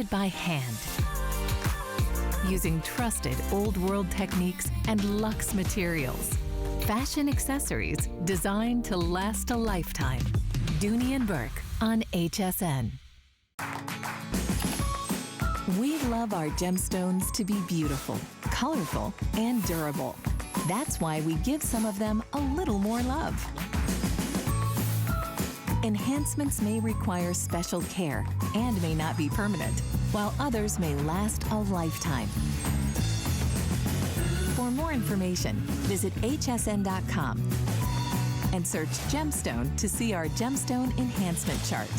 by hand. Using trusted old world techniques and luxe materials. Fashion accessories designed to last a lifetime. Dooney and Burke on HSN. We love our gemstones to be beautiful, colorful, and durable. That's why we give some of them a little more love. Enhancements may require special care and may not be permanent, while others may last a lifetime. For more information, visit hsn.com and search gemstone to see our gemstone enhancement chart.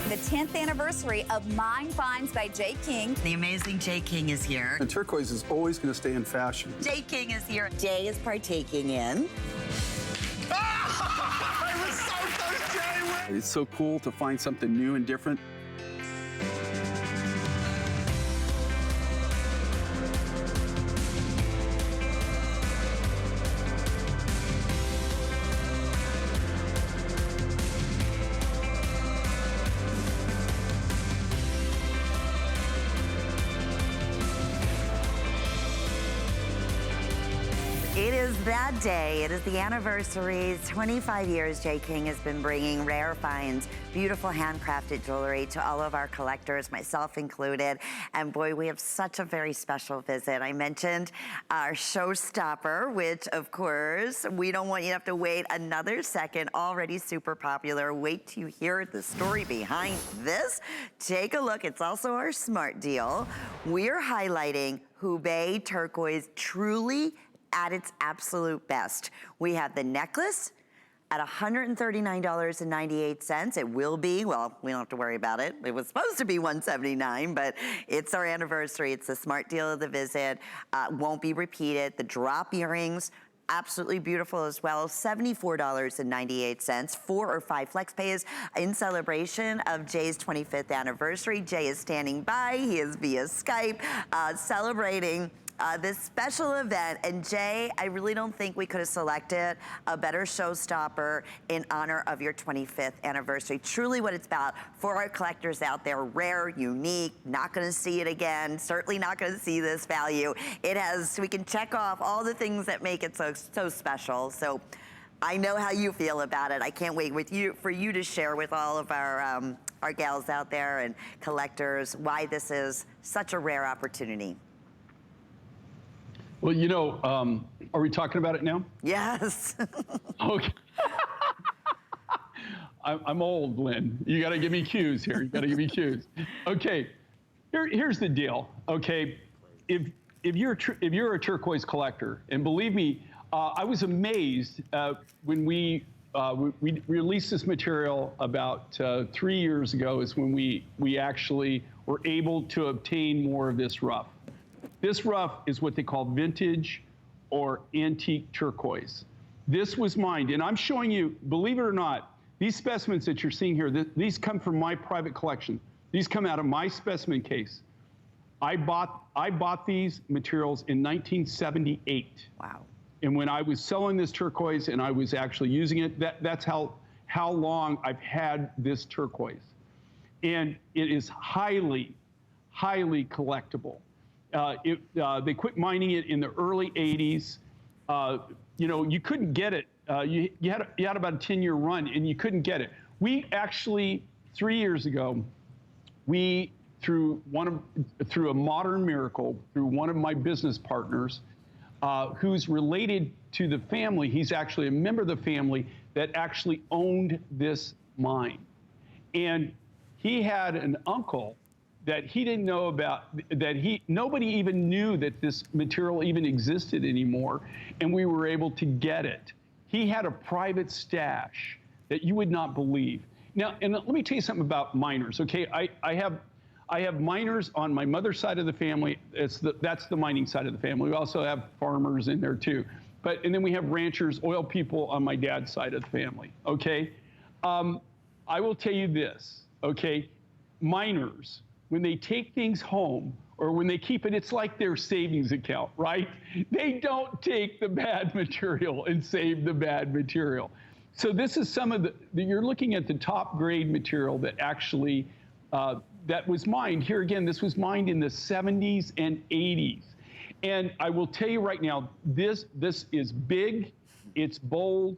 The 10th anniversary of Mine Finds by Jay King. The amazing Jay King is here. And turquoise is always going to stay in fashion. Jay King is here. Jay is partaking in. I was so close, Jay! It's so cool to find something new and different. It is that day. It is the anniversary. 25 years Jay King has been bringing rare finds, beautiful handcrafted jewelry to all of our collectors, myself included. And boy, we have such a very special visit. I mentioned our showstopper, which of course, we don't want you to have to wait another second. Already super popular. Wait till you hear the story behind this. Take a look. It's also our smart deal. We're highlighting Hubei turquoise, truly at its absolute best. We have the necklace at $139.98. It will be, well, we don't have to worry about it. It was supposed to be $179, but it's our anniversary. It's the smart deal of the visit. Won't be repeated. The drop earrings, absolutely beautiful as well. $74.98. 4 or 5 flex pays in celebration of Jay's 25th anniversary. Jay is standing by. He is via Skype celebrating this special event. And Jay, I really don't think we could have selected a better showstopper in honor of your 25th anniversary. Truly what it's about for our collectors out there. Rare, unique, not gonna see it again, certainly not gonna see this value. It has, we can check off all the things that make it so special. So I know how you feel about it. I can't wait for you to share with all of our gals out there and collectors why this is such a rare opportunity. Well, you know, are we talking about it now? Yes. Okay. I'm old, Lynn. You got to give me cues here. You got to give me cues. Okay. Here's the deal. Okay. If you're a turquoise collector, and believe me, I was amazed when we released this material about 3 years ago. Is when we actually were able to obtain more of this rough. This rough is what they call vintage or antique turquoise. This was mined, and I'm showing you, believe it or not, these specimens that you're seeing here, these come from my private collection. These come out of my specimen case. I bought these materials in 1978. Wow. And when I was selling this turquoise and I was actually using it, that's how long I've had this turquoise. And it is highly, highly collectible. They quit mining it in the early 80s. You know, you couldn't get it. You had about a 10-year run and you couldn't get it. We actually, 3 years ago, through a modern miracle, through one of my business partners, who's related to the family, he's actually a member of the family that actually owned this mine. And he had an uncle that he didn't know about, nobody even knew that this material even existed anymore, and we were able to get it. He had a private stash that you would not believe. Now, and let me tell you something about miners, okay? I have miners on my mother's side of the family. That's the mining side of the family. We also have farmers in there too. And then we have ranchers, oil people on my dad's side of the family, okay? I will tell you this, okay? Miners, when they take things home or when they keep it, it's like their savings account, right? They don't take the bad material and save the bad material. So this is some of you're looking at the top grade material that actually, that was mined. Here again, this was mined in the 70s and 80s. And I will tell you right now, this is big, it's bold,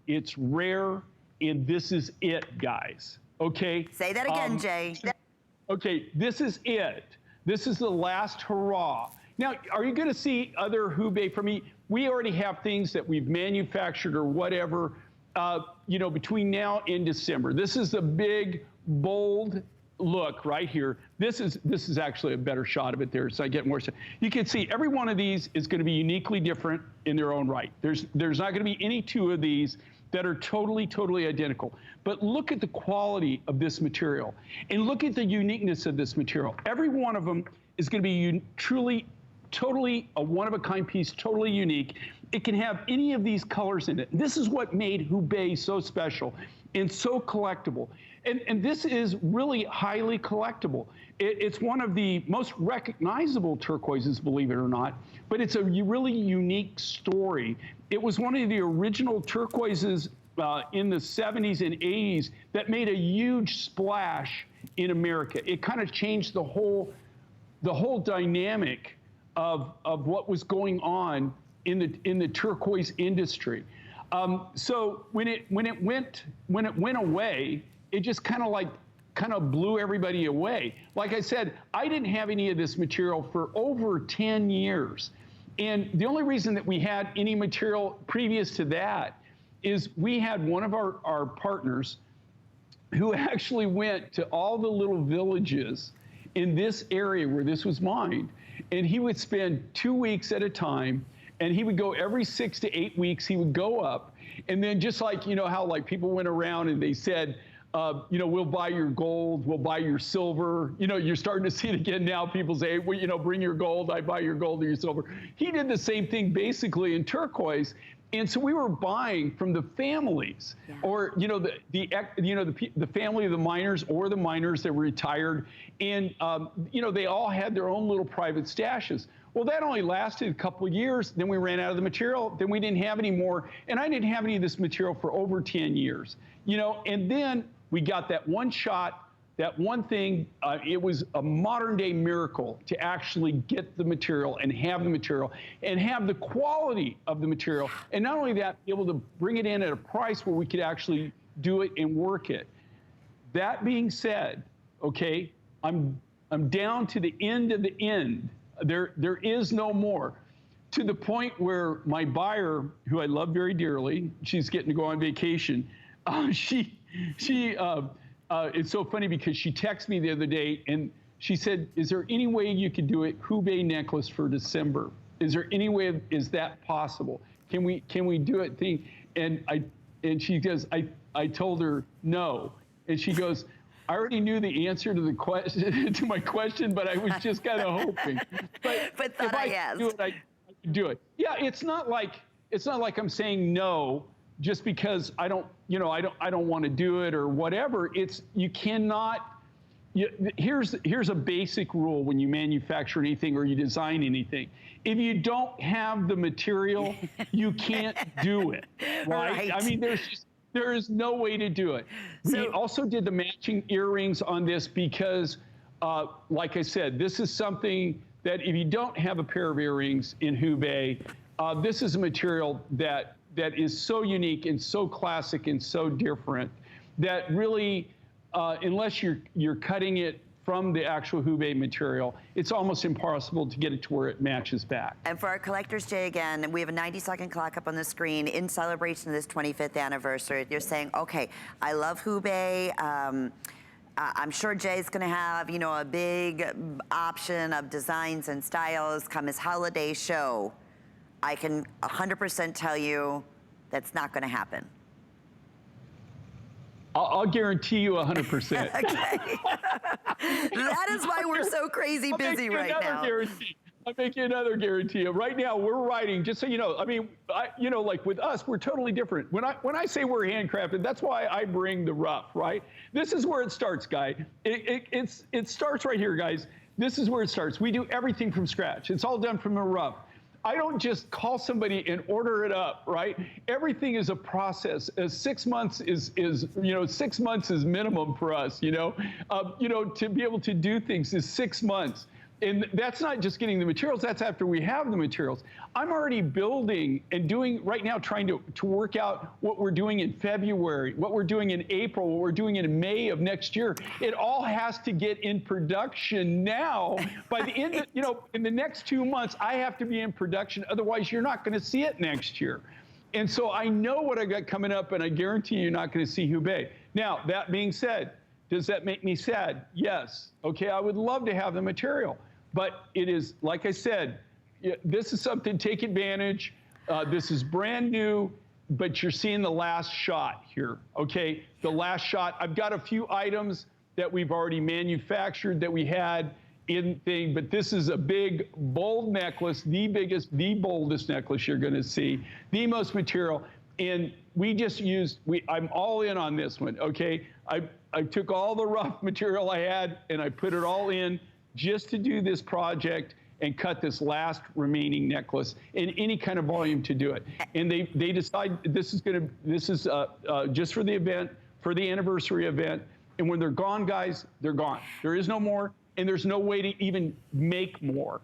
it's rare, and this is it, guys. Okay? Say that again, Jay. Okay, this is it. This is the last hurrah. Now, are you going to see other Hubei from me? We already have things that we've manufactured or whatever, you know, between now and December. This is the big, bold look right here. This is actually a better shot of it there, so I get more. You can see every one of these is going to be uniquely different in their own right. There's not going to be any two of these that are totally identical. But look at the quality of this material, and look at the uniqueness of this material. Every one of them is going to be totally a one-of-a-kind piece, totally unique. It can have any of these colors in it. This is what made Hubei so special and so collectible. And this is really highly collectible. It's one of the most recognizable turquoises, believe it or not, but it's a really unique story. It was one of the original turquoises in the 70s and 80s that made a huge splash in America. It kind of changed the whole dynamic of what was going on in the turquoise industry. So when it went away, it just kind of blew everybody away. Like I said, I didn't have any of this material for over 10 years. And the only reason that we had any material previous to that is we had one of our partners who actually went to all the little villages in this area where this was mined, and he would spend 2 weeks at a time, and he would go every 6 to 8 weeks, he would go up, and then just like, you know, how like people went around and they said, you know, we'll buy your gold, we'll buy your silver. You know, you're starting to see it again now. People say, well, you know, bring your gold, I buy your gold or your silver. He did the same thing basically in turquoise. And so we were buying from the families, or, you know, the family of the miners or the miners that were retired. And, you know, they all had their own little private stashes. Well, that only lasted a couple of years. Then we ran out of the material. Then we didn't have any more. And I didn't have any of this material for over 10 years, you know, and then we got that one shot, that one thing. It was a modern day miracle to actually get the material and have the quality of the material. And not only that, be able to bring it in at a price where we could actually do it and work it. That being said, okay, I'm down to the end of the end. There is no more. To the point where my buyer, who I love very dearly, she's getting to go on vacation. It's so funny because she texted me the other day and she said, is there any way you could do it Hubei necklace for December? Is there any way, is that possible? Can we do it thing? And she goes, I told her no. And she goes, I already knew the answer to the question, to my question, but I was just kind of hoping. But thought I asked. I could do it. Yeah, it's not like I'm saying no just because I don't want to do it or whatever. It's, you cannot. Here's a basic rule when you manufacture anything or you design anything. If you don't have the material, you can't do it, right? I mean, there is no way to do it. We also did the matching earrings on this because, like I said, this is something that if you don't have a pair of earrings in Hubei, this is a material that is so unique and so classic and so different that really, unless you're cutting it from the actual Hubei material, it's almost impossible to get it to where it matches back. And for our collectors, Jay, again, we have a 90-second clock up on the screen in celebration of this 25th anniversary. You're saying, okay, I love Hubei. I'm sure Jay's gonna have, you know, a big option of designs and styles come his holiday show. I can 100% tell you that's not gonna happen. I'll guarantee you 100%. Okay. That is why we're so crazy busy right now. I'll make you another guarantee. Right now, we're writing, just so you know, I mean, you know, like with us, we're totally different. When I say we're handcrafted, that's why I bring the rough, right? This is where it starts, guy. It starts right here, guys. This is where it starts. We do everything from scratch. It's all done from the rough. I don't just call somebody and order it up, right? Everything is a process. 6 months is 6 months is minimum for us, to be able to do things is 6 months. And that's not just getting the materials, that's after we have the materials. I'm already building and doing right now, trying to work out what we're doing in February, what we're doing in April, what we're doing in May of next year. It all has to get in production now. By the end of, in the next 2 months, I have to be in production. Otherwise, you're not going to see it next year. And so I know what I got coming up, and I guarantee you're not going to see Hubei. Now, that being said, does that make me sad? Yes. Okay, I would love to have the material. But it is, like I said, this is something, take advantage. This is brand new, but you're seeing the last shot here, okay? The last shot. I've got a few items that we've already manufactured that we had in thing, but this is a big, bold necklace, the biggest, the boldest necklace you're gonna see, the most material. And we just used, I'm all in on this one, okay? I took all the rough material I had and I put it all in just to do this project and cut this last remaining necklace in any kind of volume to do it. And they decide this is just for the event, for the anniversary event. And when they're gone, guys, they're gone. There is no more, and there's no way to even make more.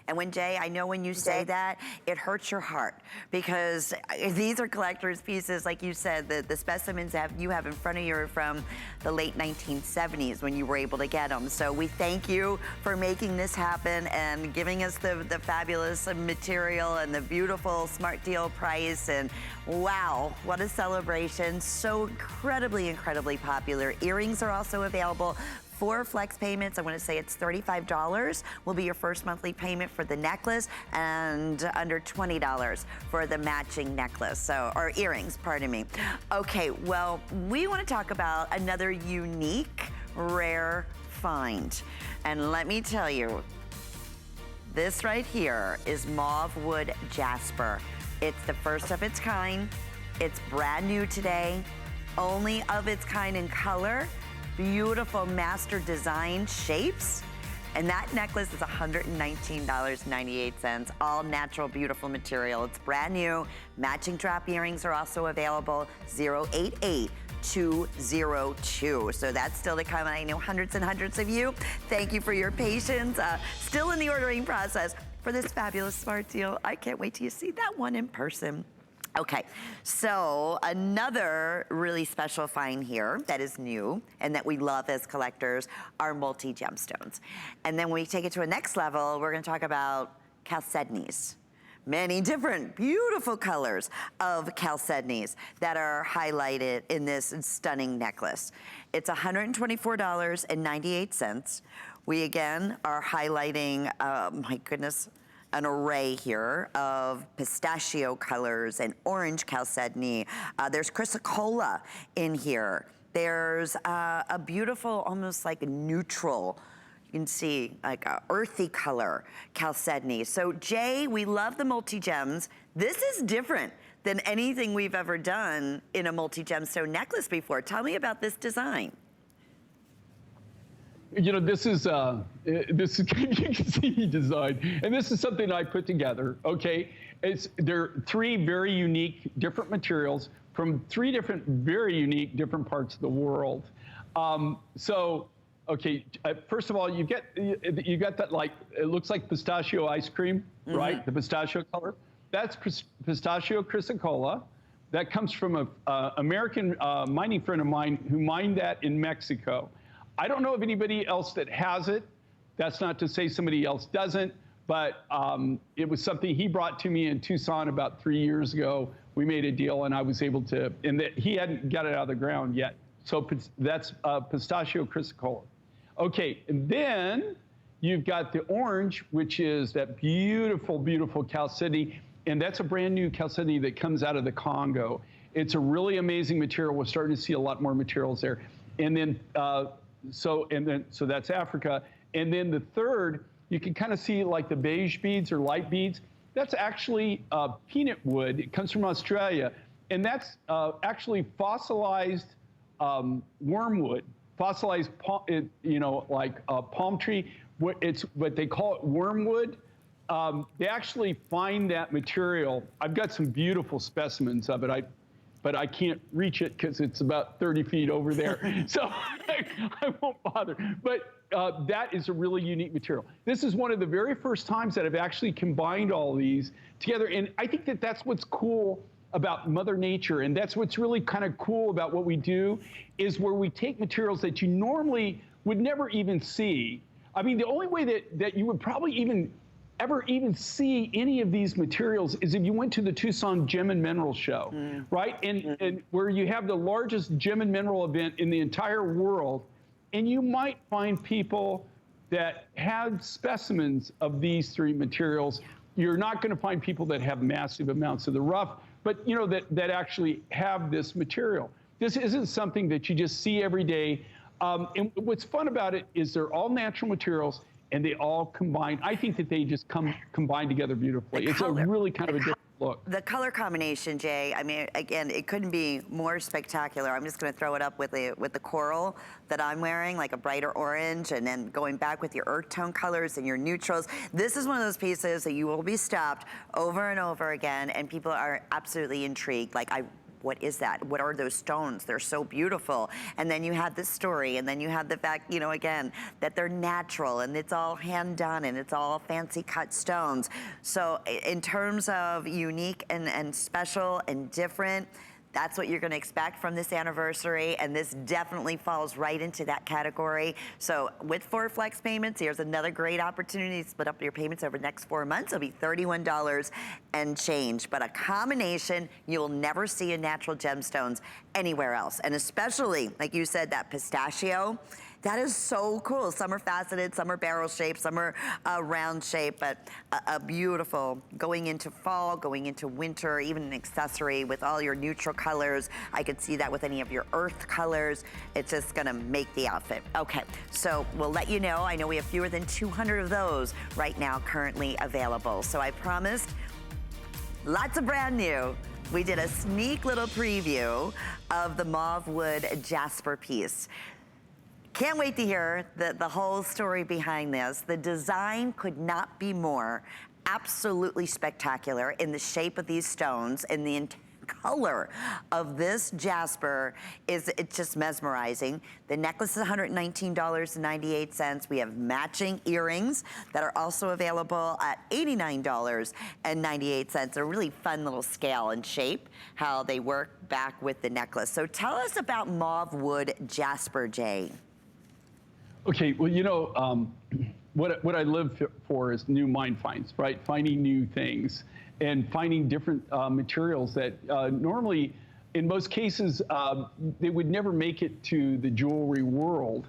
And when Jay, I know when you say that, it hurts your heart because these are collector's pieces, like you said, the specimens you have in front of you are from the late 1970s when you were able to get them. So we thank you for making this happen and giving us the fabulous material and the beautiful smart deal price. And wow, what a celebration. So incredibly, incredibly popular. Earrings are also available. 4 flex payments. I want to say it's $35 will be your first monthly payment for the necklace, and under $20 for the matching necklace, or earrings, pardon me. Okay, well, we want to talk about another unique, rare find. And let me tell you, this right here is Mauve Wood Jasper. It's the first of its kind. It's brand new today, only of its kind in color. Beautiful master design shapes. And that necklace is $119.98, all natural, beautiful material. It's brand new. Matching drop earrings are also available, 088202. So that's still to come. I know hundreds and hundreds of you. Thank you for your patience. Still in the ordering process for this fabulous smart deal. I can't wait till you see that one in person. Okay, so another really special find here that is new and that we love as collectors are multi-gemstones. And then when we take it to a next level, we're gonna talk about chalcedonies. Many different beautiful colors of chalcedonies that are highlighted in this stunning necklace. It's $124.98. We again are highlighting, my goodness, an array here of pistachio colors and orange chalcedony. There's chrysocolla in here. There's a beautiful, almost like a neutral, you can see like a earthy color chalcedony. So Jay, we love the multi-gems. This is different than anything we've ever done in a multi-gemstone necklace before. Tell me about this design. This is you can see design, and this is something I put together. Okay, there are 3 very unique, different materials from 3 different, very unique, different parts of the world. Okay, first of all, you got that, like, it looks like pistachio ice cream, right? The pistachio color. That's pistachio chrysocolla. That comes from a American mining friend of mine who mined that in Mexico. I don't know of anybody else that has it. That's not to say somebody else doesn't, but it was something he brought to me in Tucson about 3 years ago. We made a deal and I was able to, and he hadn't got it out of the ground yet. So that's pistachio chrysocolla. Okay, and then you've got the orange, which is that beautiful, beautiful chalcedony, and that's a brand new chalcedony that comes out of the Congo. It's a really amazing material. We're starting to see a lot more materials there. And then, so that's Africa. And then the third, you can kind of see like the beige beads or light beads. That's actually peanut wood. It comes from Australia. And that's actually fossilized wormwood, fossilized, like palm tree. It's what they call it wormwood. they actually find that material. I've got some beautiful specimens of it. But I can't reach it because it's about 30 feet over there. So I won't bother. But that is a really unique material. This is one of the very first times that I've actually combined all these together. And I think that that's what's cool about Mother Nature. And that's what's really kind of cool about what we do is where we take materials that you normally would never even see. I mean, the only way that you would probably ever see any of these materials is if you went to the Tucson Gem and Mineral Show, right? And where you have the largest gem and mineral event in the entire world, and you might find people that have specimens of these three materials. You're not going to find people that have massive amounts of the rough, but you know that actually have this material. This isn't something that you just see every day. And what's fun about it is they're all natural materials, and they all combine. I think that they just combine together beautifully. It's a really kind of a different look. The color combination, Jay, I mean, again, it couldn't be more spectacular. I'm just going to throw it up with the coral that I'm wearing, like a brighter orange, and then going back with your earth tone colors and your neutrals. This is one of those pieces that you will be stopped over and over again, and people are absolutely intrigued. Like, what is that? What are those stones? They're so beautiful. And then you have this story, and then you have the fact, you know, again, that they're natural, and it's all hand done, and it's all fancy cut stones. So in terms of unique and special and different, that's what you're going to expect from this anniversary, and this definitely falls right into that category. So with 4 flex payments, here's another great opportunity to split up your payments over the next 4 months. It'll be $31 and change, but a combination you'll never see in natural gemstones anywhere else. And especially, like you said, that pistachio, that is so cool. Some are faceted, some are barrel shaped, some are round shaped, but a beautiful, going into fall, going into winter, even an accessory with all your neutral colors. I could see that with any of your earth colors. It's just gonna make the outfit. Okay, so we'll let you know. I know we have fewer than 200 of those right now currently available. So I promised lots of brand new. We did a sneak little preview of the Mauve Wood Jasper piece. Can't wait to hear the whole story behind this. The design could not be more absolutely spectacular in the shape of these stones, and the color of this Jasper it's just mesmerizing. The necklace is $119.98. We have matching earrings that are also available at $89.98. A really fun little scale and shape, how they work back with the necklace. So tell us about Mauve Wood Jasper, Jay. Okay, well, you know, what I live for is new mind finds, right? Finding new things and finding different materials that normally, in most cases, they would never make it to the jewelry world,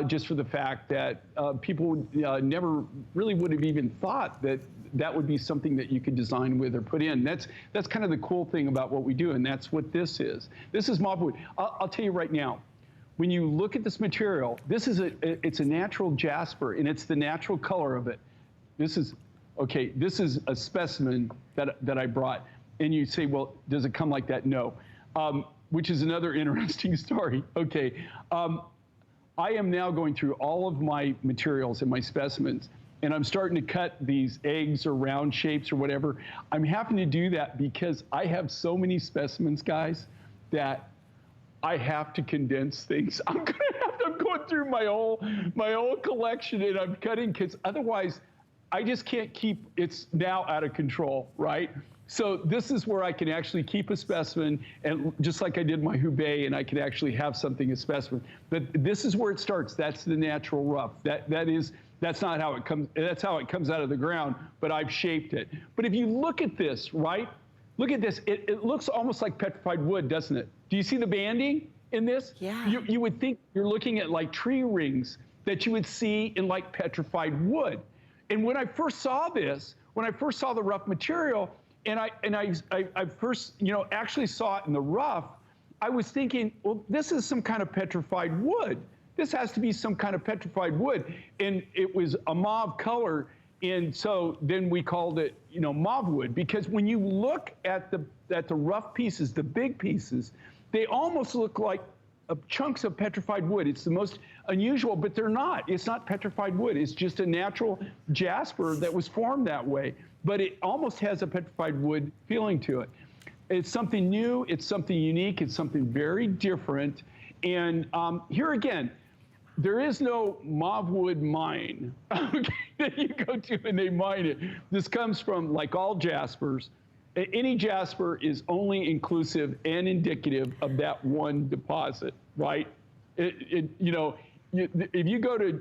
just for the fact that people would, never really would have even thought that that would be something that you could design with or put in. That's kind of the cool thing about what we do, and that's what this is. This is Mauve Wood. I'll tell you right now, when you look at this material, it's a natural jasper, and it's the natural color of it. This is a specimen that I brought. And you say, well, does it come like that? No, which is another interesting story. Okay, I am now going through all of my materials and my specimens, and I'm starting to cut these eggs or round shapes or whatever. I'm having to do that because I have so many specimens, guys, that I have to condense things. I'm going through my whole collection, and I'm cutting, because otherwise I just can't keep, it's now out of control, right? So this is where I can actually keep a specimen, and just like I did my hubei, and I can actually have something, a specimen. But this is where it starts. That's the natural rough. That's not how it comes. That's how it comes out of the ground, but I've shaped it. But if you look at this, right? Look at this. It looks almost like petrified wood, doesn't it? Do you see the banding in this? Yeah. You would think you're looking at like tree rings that you would see in like petrified wood. And when I first saw this, when I first saw the rough material, and I first, you know, actually saw it in the rough, I was thinking, well, this is some kind of petrified wood. This has to be some kind of petrified wood. And it was a mauve color. And so then we called it, you know, Mauve Wood, because when you look at the rough pieces, the big pieces, they almost look like chunks of petrified wood. It's the most unusual, but they're not. It's not petrified wood. It's just a natural jasper that was formed that way, but it almost has a petrified wood feeling to it. It's something new, it's something unique, it's something very different. And here again, there is no mauve wood mine that you go to and they mine it. This comes from, like all jaspers, any jasper is only inclusive and indicative of that one deposit, right? You know, if you go to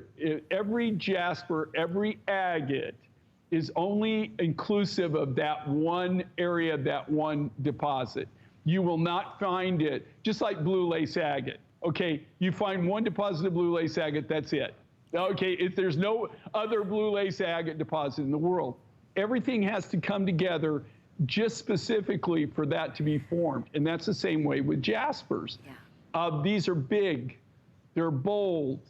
every jasper, every agate is only inclusive of that one area, that one deposit. You will not find it, just like blue lace agate. Okay, you find one deposit of blue lace agate, that's it. Okay, if there's no other blue lace agate deposit in the world, everything has to come together just specifically for that to be formed. And that's the same way with jaspers. Yeah. These are big, they're bold,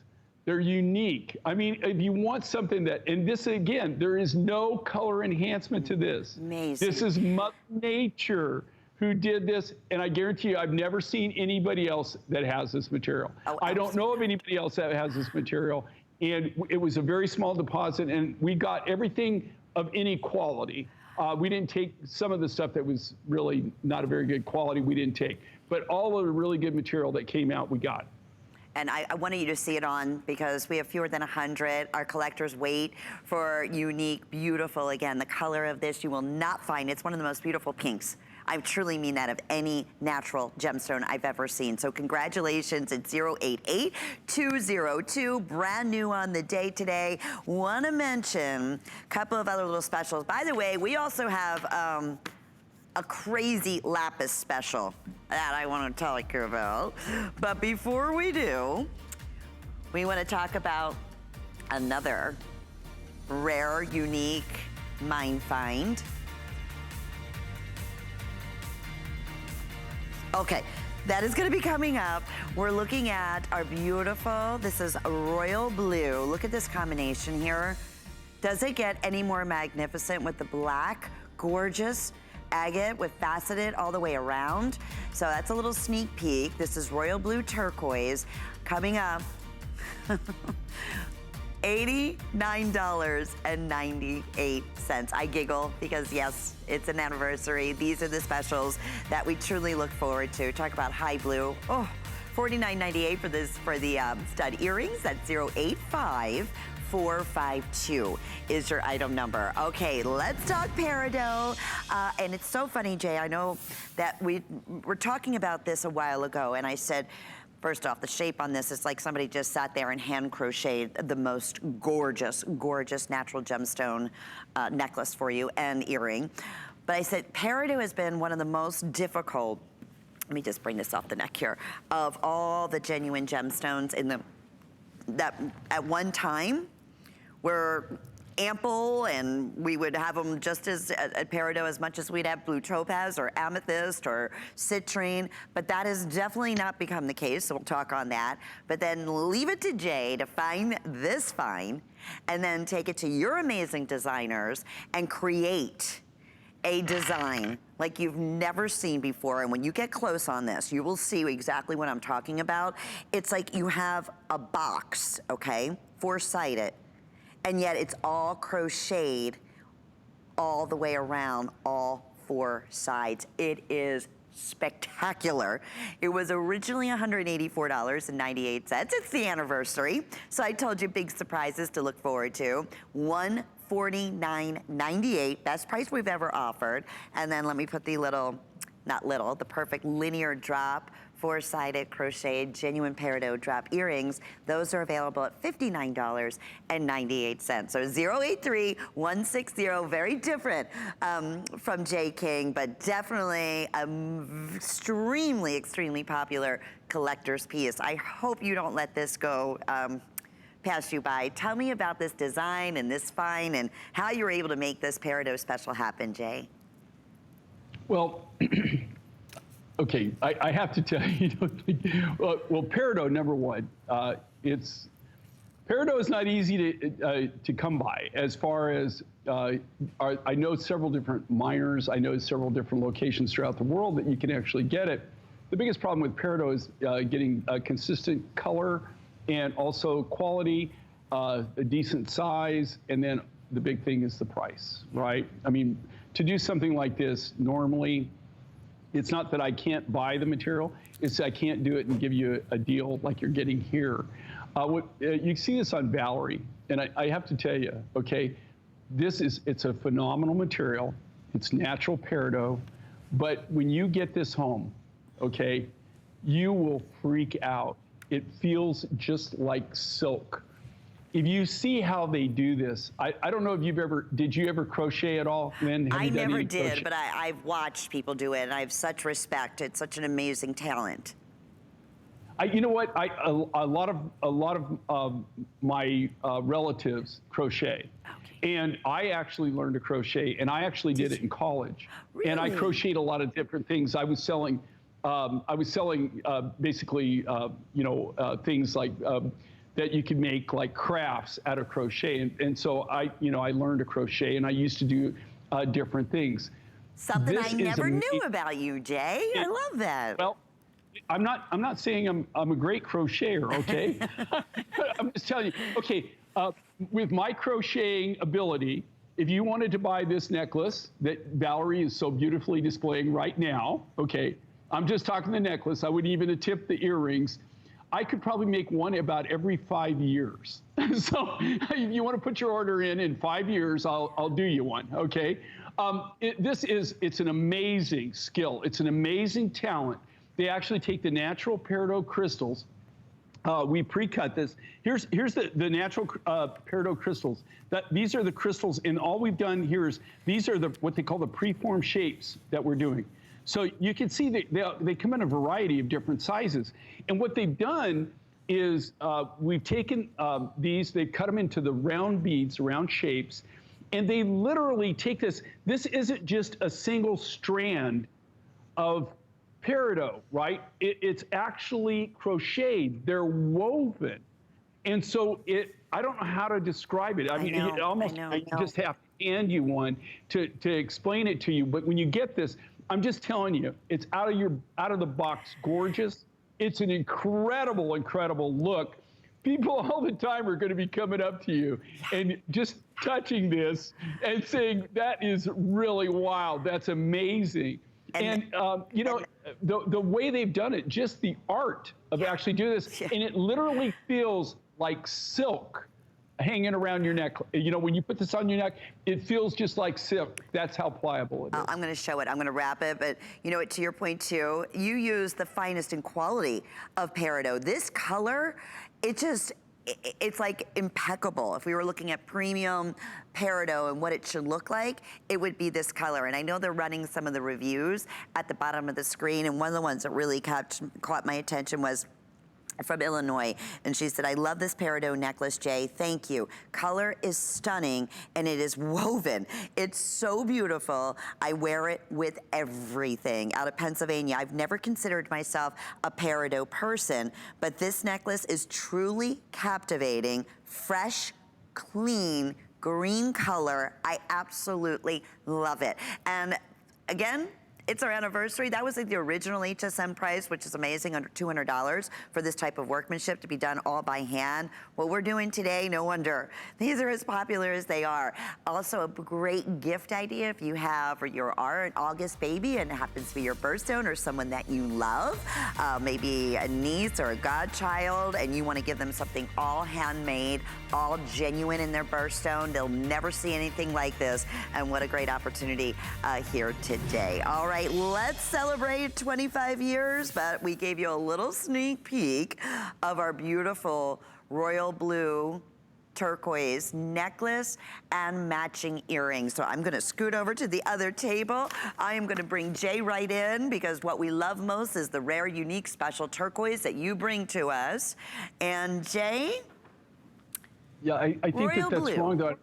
they're unique. I mean, if you want something that, and this again, there is no color enhancement to this. Amazing. This is Mother Nature who did this, and I guarantee you, I've never seen anybody else that has this material. Oh, I don't know of anybody else that has this material, and it was a very small deposit, and we got everything of any quality. We didn't take some of the stuff that was really not a very good quality, we didn't take, but all of the really good material that came out, we got. And I wanted you to see it on because we have fewer than 100. Our collectors wait for unique, beautiful, again, the color of this you will not find. It's one of the most beautiful pinks. I truly mean that, of any natural gemstone I've ever seen. So congratulations, it's 088202, brand new on the day today. Want to mention a couple of other little specials. By the way, we also have a crazy lapis special that I want to talk about. But before we do, we want to talk about another rare, unique mine find. Okay, that is going to be coming up. We're looking at our beautiful, this is a royal blue. Look at this combination here. Does it get any more magnificent with the black, gorgeous agate with faceted all the way around? So that's a little sneak peek. This is royal blue turquoise coming up. $89.98. I giggle because yes, it's an anniversary. These are the specials that we truly look forward to. Talk about high blue. Oh, $49.98 for this, for the stud earrings. That's 085452 is your item number. Okay, let's talk Peridot. And it's so funny, Jay, I know that we were talking about this a while ago, and I said, first off, the shape on this is like somebody just sat there and hand crocheted the most gorgeous, gorgeous natural gemstone necklace for you and earring. But I said, Peridot has been one of the most difficult, let me just bring this off the neck here, of all the genuine gemstones in the, that at one time were ample, and we would have them just as at Peridot as much as we'd have blue topaz or amethyst or citrine, but that has definitely not become the case, so we'll talk on that. But then leave it to Jay to find this find and then take it to your amazing designers and create a design like you've never seen before. And when you get close on this, you will see exactly what I'm talking about. It's like you have a box, okay, four-sided, and yet it's all crocheted all the way around, all four sides. It is spectacular. It was originally $184.98. It's the anniversary, so I told you big surprises to look forward to. $149.98, best price we've ever offered. And then let me put the little, not little, the perfect linear drop, four-sided crocheted genuine Peridot drop earrings. Those are available at $59.98. So 083160, very different from J. King, but definitely extremely, extremely popular collector's piece. I hope you don't let this go pass you by. Tell me about this design and this find and how you were able to make this Peridot special happen, Jay. Well, okay, I have to tell you, well, Peridot, number one, Peridot is not easy to come by as far as, I know several different miners, I know several different locations throughout the world that you can actually get it. the biggest problem with Peridot is getting a consistent color and also quality, a decent size, and then the big thing is the price, right? I mean, to do something like this, normally, it's not that I can't buy the material, it's that I can't do it and give you a deal like you're getting here. You see this on Valerie, and I have to tell you, okay, it's a phenomenal material. It's natural Peridot, but when you get this home, okay, you will freak out. It feels just like silk. If you see how they do this, I don't know if did you ever crochet at all, Lynn? I never did, but I've watched people do it, and I have such respect. It's such an amazing talent. You know what? A lot of my relatives crochet, and I actually learned to crochet, and I actually did it in college. Really? And I crocheted a lot of different things. I was selling basically things like that you could make like crafts out of crochet, and so I learned to crochet, and I used to do different things. Something I never knew about you, Jay. I love that. Well, I'm not saying I'm a great crocheter, okay? I'm just telling you, okay, with my crocheting ability, if you wanted to buy this necklace that Valerie is so beautifully displaying right now, okay, I'm just talking the necklace, I wouldn't even tip the earrings, I could probably make one about every 5 years. So if you want to put your order in 5 years, I'll do you one, okay? It's an amazing skill. It's an amazing talent. They actually take the natural Peridot crystals. We pre-cut this. Here's the natural Peridot crystals. These are the crystals, and all we've done here is these are what they call the preformed shapes that we're doing. So you can see they come in a variety of different sizes. And what they've done is we've taken these, they've cut them into the round beads, round shapes, and they literally take this. This isn't just a single strand of Peridot, right? It's actually crocheted. They're woven. And so I don't know how to describe it. I mean, I just have to hand you one to explain it to you. But when you get this, I'm just telling you, it's out of the box gorgeous. It's an incredible, incredible look. People all the time are going to be coming up to you and just touching this and saying, that is really wild. That's amazing. And the way they've done it, just the art of actually doing this, and it literally feels like silk hanging around your neck. You know, when you put this on your neck, it feels just like silk. That's how pliable it is. I'm going to show it. I'm going to wrap it. But, you know, to your point, too, you use the finest in quality of Peridot. This color, it's like impeccable. If we were looking at premium Peridot and what it should look like, it would be this color. And I know they're running some of the reviews at the bottom of the screen, and one of the ones that really caught my attention was from Illinois, and she said, I love this Peridot necklace, Jay, thank you. Color is stunning, and it is woven. It's so beautiful. I wear it with everything. Out of Pennsylvania, I've never considered myself a Peridot person, but this necklace is truly captivating, fresh, clean, green color. I absolutely love it. And again, it's our anniversary. That was like the original HSN price, which is amazing, under $200 for this type of workmanship to be done all by hand. What we're doing today, no wonder. These are as popular as they are. Also a great gift idea if you have or you are an August baby and it happens to be your birthstone or someone that you love, maybe a niece or a godchild, and you want to give them something all handmade, all genuine in their birthstone. They'll never see anything like this, and what a great opportunity here today. All right, let's celebrate 25 years, but we gave you a little sneak peek of our beautiful royal blue turquoise necklace and matching earrings. So I'm gonna scoot over to the other table. I am gonna bring Jay right in because what we love most is the rare, unique, special turquoise that you bring to us. And Jay? Yeah, I think that's wrong though.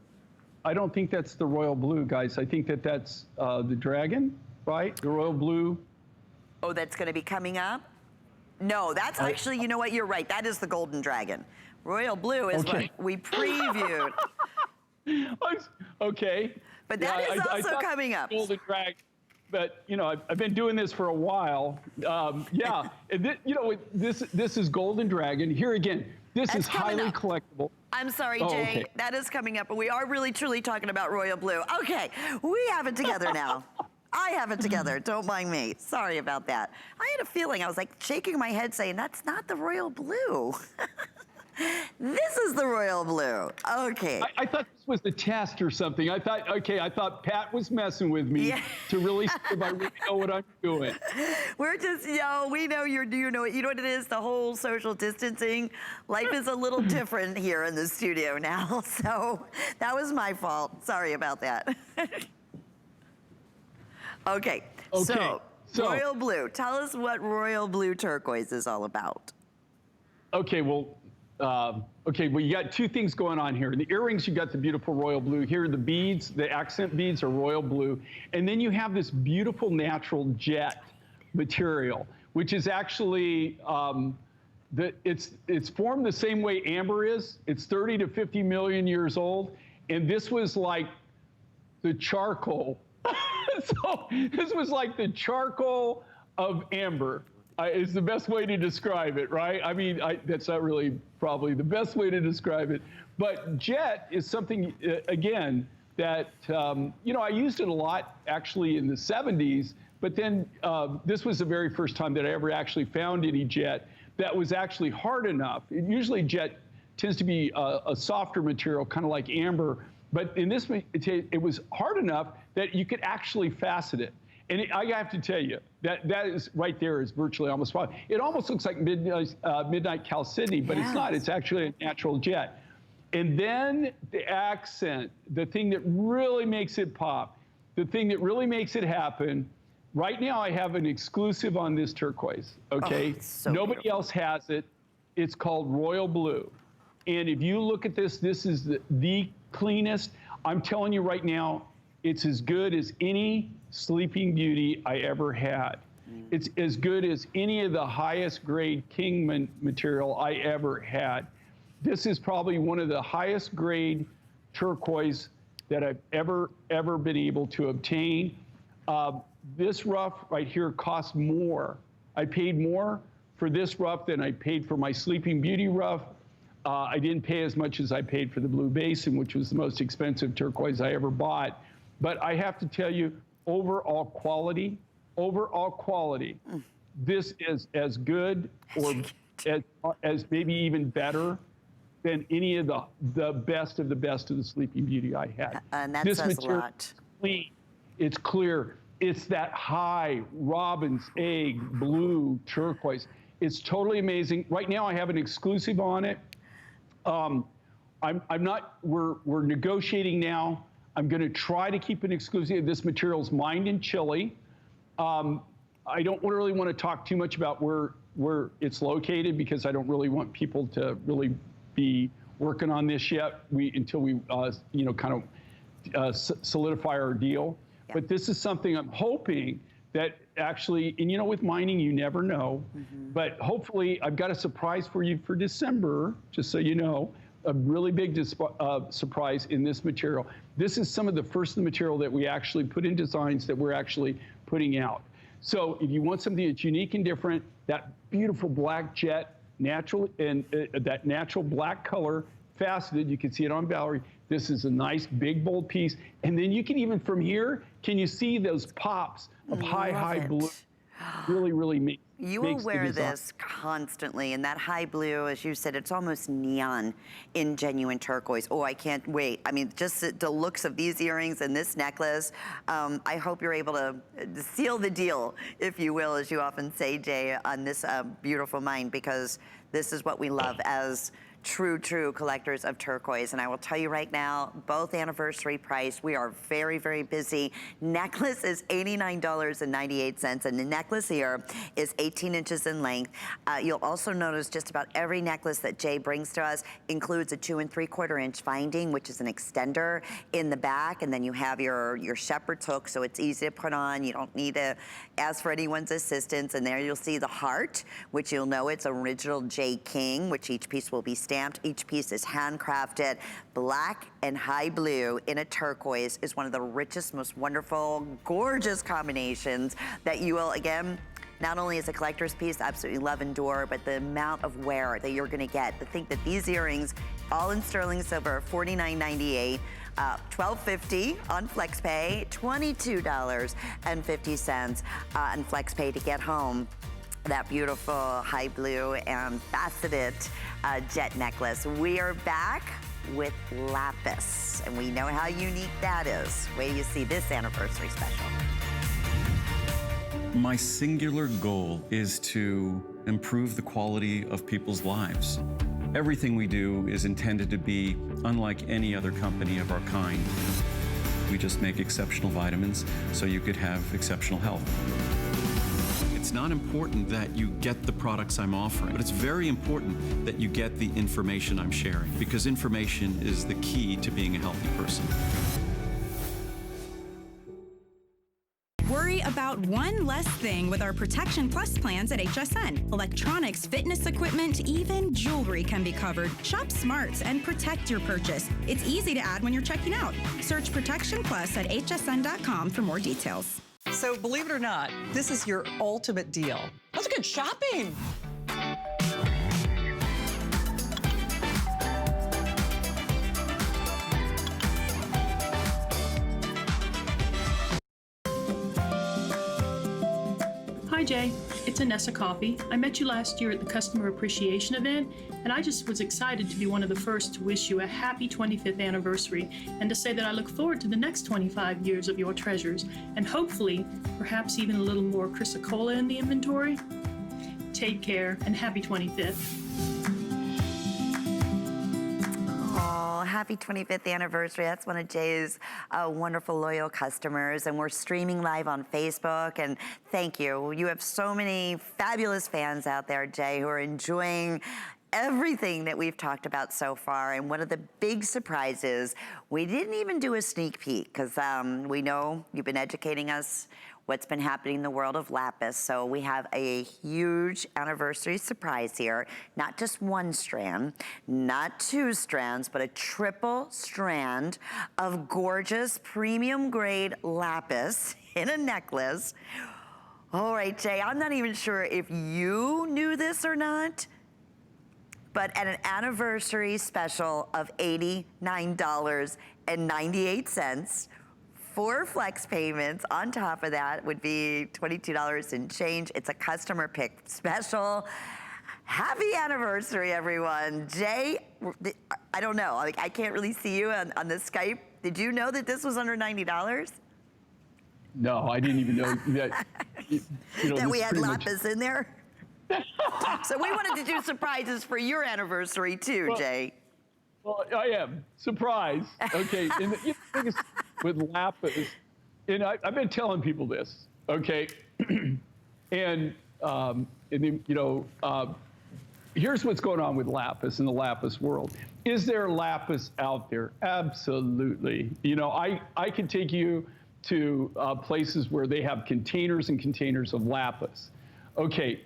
I don't think that's the royal blue, guys. I think that's the dragon, right? The royal blue. Oh, that's gonna be coming up? No, that's actually, you know what, you're right. That is the golden dragon. Royal blue is what we previewed. Okay. But that is also coming up. Golden dragon. but you know, I've been doing this for a while. Yeah, and you know, this is Golden Dragon. Here again, this is highly collectible. I'm sorry, Jay, okay. That is coming up, but we are really truly talking about royal blue. Okay, we have it together now. I have it together, don't mind me. Sorry about that. I had a feeling, I was like shaking my head saying, that's not the royal blue. This is the royal blue. Okay. I thought this was the test or something. I thought Pat was messing with me to really see if I really know what I'm doing. We're just, we know you know what it is, the whole social distancing. Life is a little different here in the studio now, so that was my fault. Sorry about that. Okay, so royal blue. Tell us what royal blue turquoise is all about. Okay, well, you got two things going on here. In the earrings, you got the beautiful royal blue. Here, the beads, the accent beads are royal blue. And then you have this beautiful natural jet material, which is actually, it's formed the same way amber is. It's 30 to 50 million years old. And this was like the charcoal. So this was like the charcoal of amber. Is the best way to describe it, right? I mean, that's not really probably the best way to describe it. But jet is something, again, that, I used it a lot actually in the 70s, but then this was the very first time that I ever actually found any jet that was actually hard enough. Usually jet tends to be a softer material, kind of like amber, but in this, it was hard enough that you could actually facet it. And I have to tell you, that is right there is virtually almost fine. It almost looks like Midnight Chalcedony, but it's not. It's actually a natural jet. And then the accent, the thing that really makes it pop, the thing that really makes it happen. Right now, I have an exclusive on this turquoise, okay? So nobody else has it. It's called Royal Blue. And if you look at this, this is the cleanest. I'm telling you right now, it's as good as any Sleeping Beauty I ever had. It's as good as any of the highest grade king material I ever had. This is probably one of the highest grade turquoise that I've ever been able to obtain. This rough right here cost more. I paid more for this rough than I paid for my Sleeping Beauty rough. I didn't pay as much as I paid for the Blue Basin, which was the most expensive turquoise I ever bought. But I have to tell you, overall quality, this is as good or as maybe even better than any of the best of the Sleeping Beauty I had. And that this says material a lot. Is clean, it's clear, it's that high robin's egg blue turquoise. It's totally amazing. Right now I have an exclusive on it. We're negotiating now. I'm going to try to keep an exclusive. This material's mined in Chile. I don't really want to talk too much about where it's located because I don't really want people to really be working on this yet. Until we kind of solidify our deal. Yeah. But this is something I'm hoping that actually, and with mining, you never know. But hopefully, I've got a surprise for you for December, just so you know. A really big surprise in this material. This is some of the first material that we actually put in designs that we're actually putting out. So if you want something that's unique and different, that beautiful black jet, natural, and that natural black color, faceted, you can see it on Valerie. This is a nice, big, bold piece. And then you can even, from here, can you see those pops of high blue? Really makes You will wear this constantly, and that high blue, as you said, it's almost neon in genuine turquoise. Oh, I can't wait. I mean, just the looks of these earrings and this necklace, I hope you're able to seal the deal, if you will, as you often say, Jay, on this beautiful mine, because this is what we love as true collectors of turquoise. And I will tell you right now, both anniversary price, we are very busy. Necklace is $89.98, and the necklace here is 18 inches in length. You'll also notice just about every necklace that Jay brings to us includes a 2 3/4 inch finding, which is an extender in the back, and then you have your shepherd's hook, so it's easy to put on. You don't need to ask for anyone's assistance. And there you'll see the heart, which you'll know it's original J King, which each piece will be stamped stamped. Each piece is handcrafted. Black and high blue in a turquoise is one of the richest, most wonderful, gorgeous combinations that you will, again, not only as a collector's piece, absolutely love and adore, but the amount of wear that you're gonna get. To think that these earrings, all in sterling silver, $49.98, $12.50 on FlexPay, $22.50 on FlexPay to get home that beautiful high blue and faceted jet necklace. We are back with lapis, and we know how unique that is. Wait till you see this anniversary special. My singular goal is to improve the quality of people's lives. Everything we do is intended to be unlike any other company of our kind. We just make exceptional vitamins so you could have exceptional health. It's not important that you get the products I'm offering, but it's very important that you get the information I'm sharing, because information is the key to being a healthy person. Worry about one less thing with our Protection Plus plans at HSN. Electronics, fitness equipment, even jewelry can be covered. Shop smart and protect your purchase. It's easy to add when you're checking out. Search Protection Plus at hsn.com for more details. So believe it or not, this is your ultimate deal. That's good shopping. Hi Jay, it's Anessa Coffee. I met you last year at the Customer Appreciation event, and I just was excited to be one of the first to wish you a happy 25th anniversary and to say that I look forward to the next 25 years of your treasures and hopefully perhaps even a little more Chrysocolla in the inventory. Take care and happy 25th. Happy 25th anniversary. That's one of Jay's wonderful, loyal customers. And we're streaming live on Facebook. And thank you. You have so many fabulous fans out there, Jay, who are enjoying everything that we've talked about so far. And one of the big surprises, we didn't even do a sneak peek because we know you've been educating us what's been happening in the world of lapis. So we have a huge anniversary surprise here. Not just one strand, not two strands, but a triple strand of gorgeous premium grade lapis in a necklace. All right, Jay, I'm not even sure if you knew this or not, but at an anniversary special of $89.98, 4 flex payments on top of that would be $22 and change. It's a customer pick special. Happy anniversary, everyone. Jay, I don't know, I can't really see you on the Skype. Did you know that this was under $90? No, I didn't even know that. That we had lapis in there? So we wanted to do surprises for your anniversary too, Jay. Well, I am surprised. Okay, and the thing is with lapis, and I've been telling people this. Okay, and here's what's going on with lapis in the lapis world. Is there lapis out there? Absolutely. You know, I can take you to places where they have containers and containers of lapis. Okay,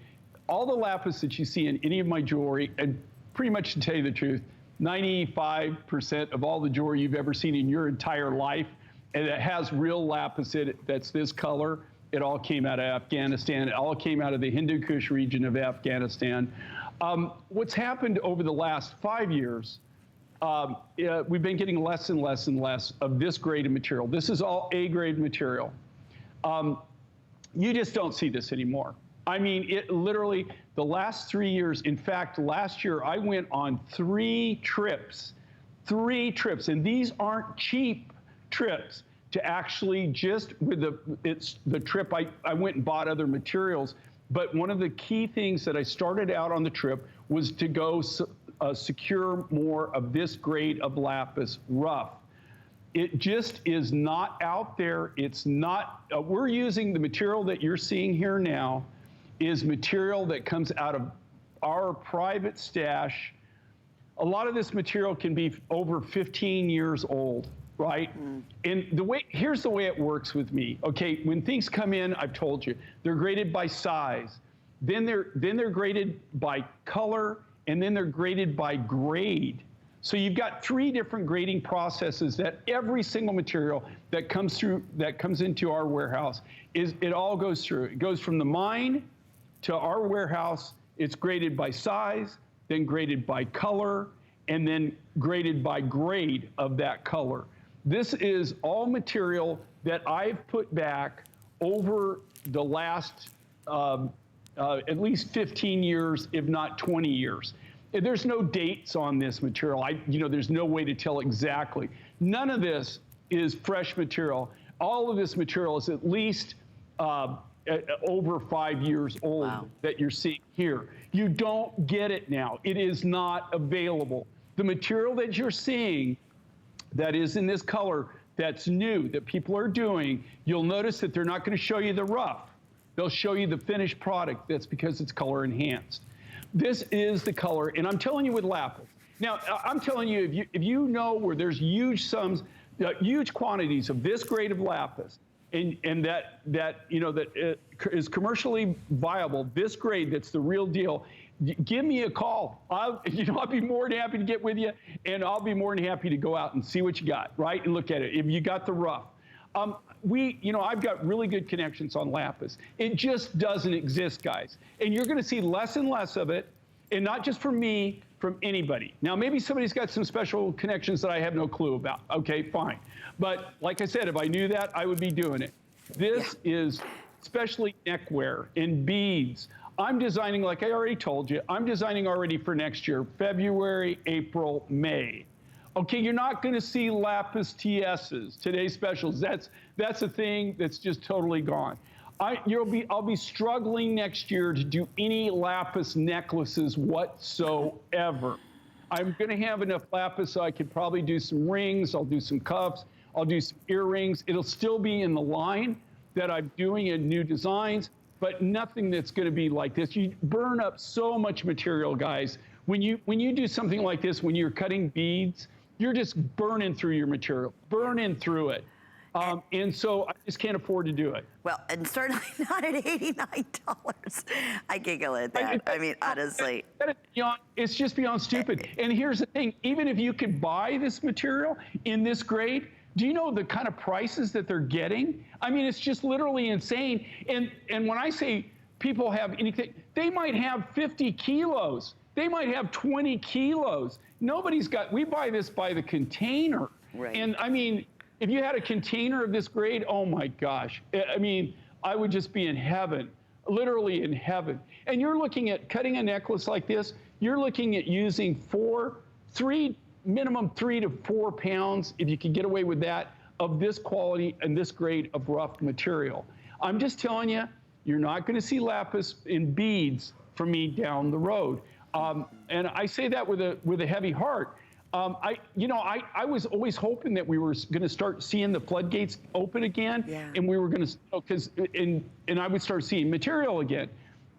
all the lapis that you see in any of my jewelry, and pretty much to tell you the truth, 95% of all the jewelry you've ever seen in your entire life, and it has real lapis in it that's this color, it all came out of Afghanistan. It all came out of the Hindu Kush region of Afghanistan. What's happened over the last 5 years, we've been getting less and less and less of this grade of material. This is all A-grade material. You just don't see this anymore. I mean, it literally, the last 3 years, in fact, last year I went on 3 trips, and these aren't cheap trips to actually just with the trip, I went and bought other materials, but one of the key things that I started out on the trip was to go secure more of this grade of lapis rough. It just is not out there. It's not, we're using the material that you're seeing here now is material that comes out of our private stash. A lot of this material can be over 15 years old, right? And here's the way it works with me. Okay, when things come in, I've told you, they're graded by size. Then they're graded by color and then they're graded by grade. So you've got 3 different grading processes that every single material that comes into our warehouse, it all goes through. It goes from the mine to our warehouse. It's graded by size, then graded by color, and then graded by grade of that color. This is all material that I've put back over the last at least 15 years, if not 20 years. There's no dates on this material. There's no way to tell exactly. None of this is fresh material. All of this material is at least over 5 years old that you're seeing here. You don't get it now. It is not available. The material that you're seeing that is in this color that's new, that people are doing, you'll notice that they're not going to show you the rough. They'll show you the finished product. That's because it's color enhanced. This is the color, and I'm telling you with lapis. Now, I'm telling you, if you know where there's huge quantities of this grade of lapis, and that is commercially viable, this grade that's the real deal, give me a call. I'll be more than happy to get with you, and I'll be more than happy to go out and see what you got, right, and look at it. If you got the rough. I've got really good connections on lapis. It just doesn't exist, guys. And you're going to see less and less of it, and not just from me, from anybody. Now, maybe somebody's got some special connections that I have no clue about. Okay, fine. But like I said, if I knew that, I would be doing it. This is especially neckwear and beads. I'm designing, like I already told you, I'm designing already for next year, February, April, May. Okay, you're not going to see lapis TSs, today's specials. That's a thing that's just totally gone. I'll be struggling next year to do any lapis necklaces whatsoever. I'm going to have enough lapis so I could probably do some rings. I'll do some cuffs. I'll do some earrings. It'll still be in the line that I'm doing in new designs, but nothing that's going to be like this. You burn up so much material, guys. When you do something like this, when you're cutting beads, you're just burning through your material, burning through it. And so I just can't afford to do it. Well, and certainly not at $89. I giggle at that. I mean, honestly. It's just beyond stupid. And here's the thing, even if you could buy this material in this grade, do you know the kind of prices that they're getting? I mean, it's just literally insane. And when I say people have anything, they might have 50 kilos. They might have 20 kilos. We buy this by the container. Right. And I mean, if you had a container of this grade, oh my gosh. I mean, I would just be in heaven, literally in heaven. And you're looking at cutting a necklace like this, you're looking at using minimum 3 to 4 pounds, if you can get away with that, of this quality and this grade of rough material. I'm just telling you, you're not going to see lapis in beads from me down the road. And I say that with a heavy heart. I was always hoping that we were going to start seeing the floodgates open again, and we were going to, and I would start seeing material again,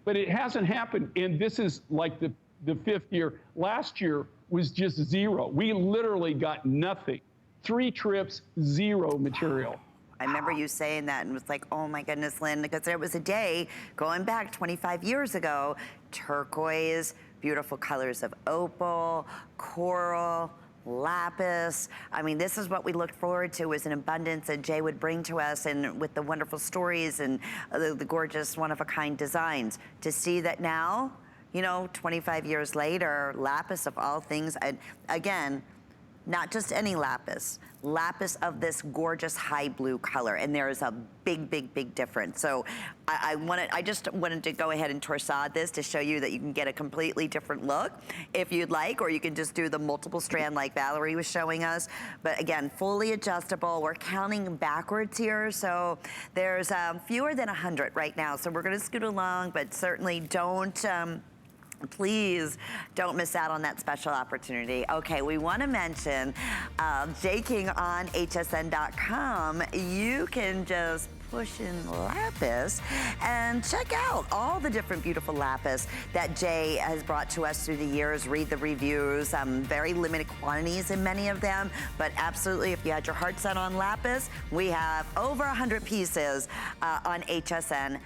but it hasn't happened. And this is like the 5th year. Last year was just zero. We literally got nothing. 3 trips, 0 material. I remember you saying that and was like, oh my goodness, Lynn, because there was a day going back 25 years ago, turquoise, beautiful colors of opal, coral, lapis. I mean, this is what we looked forward to, was an abundance that Jay would bring to us, and with the wonderful stories and the gorgeous one-of-a-kind designs. To see that now, 25 years later, lapis of all things, and again, not just any lapis of this gorgeous high blue color, and there is a big, big, big difference. So I just wanted to go ahead and torsade this to show you that you can get a completely different look if you'd like, or you can just do the multiple strand like Valerie was showing us. But again, fully adjustable. We're counting backwards here, so there's fewer than 100 right now. So we're gonna scoot along, but certainly please don't miss out on that special opportunity. Okay, we want to mention J King on hsn.com. You can just push in lapis and check out all the different beautiful lapis that Jay has brought to us through the years. Read the reviews, very limited quantities in many of them, but absolutely, if you had your heart set on lapis, we have over 100 pieces on hsn.com.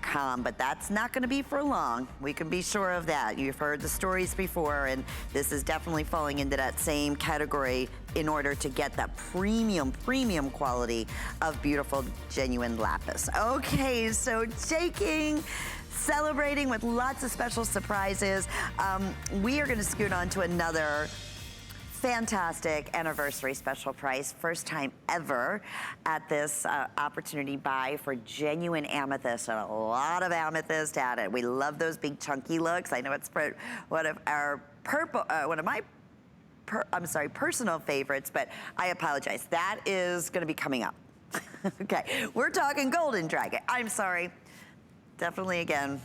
StayConnected.com, but that's not going to be for long. We can be sure of that. You've heard the stories before, and this is definitely falling into that same category in order to get that premium quality of beautiful, genuine lapis. Okay, so Jay King, celebrating with lots of special surprises. We are going to scoot on to another fantastic anniversary special price. First time ever at this opportunity buy for genuine amethyst, and a lot of amethyst at it. We love those big chunky looks. I know it's one of our personal favorites, but I apologize. That is going to be coming up. Okay, we're talking Golden Dragon. I'm sorry. Definitely, again,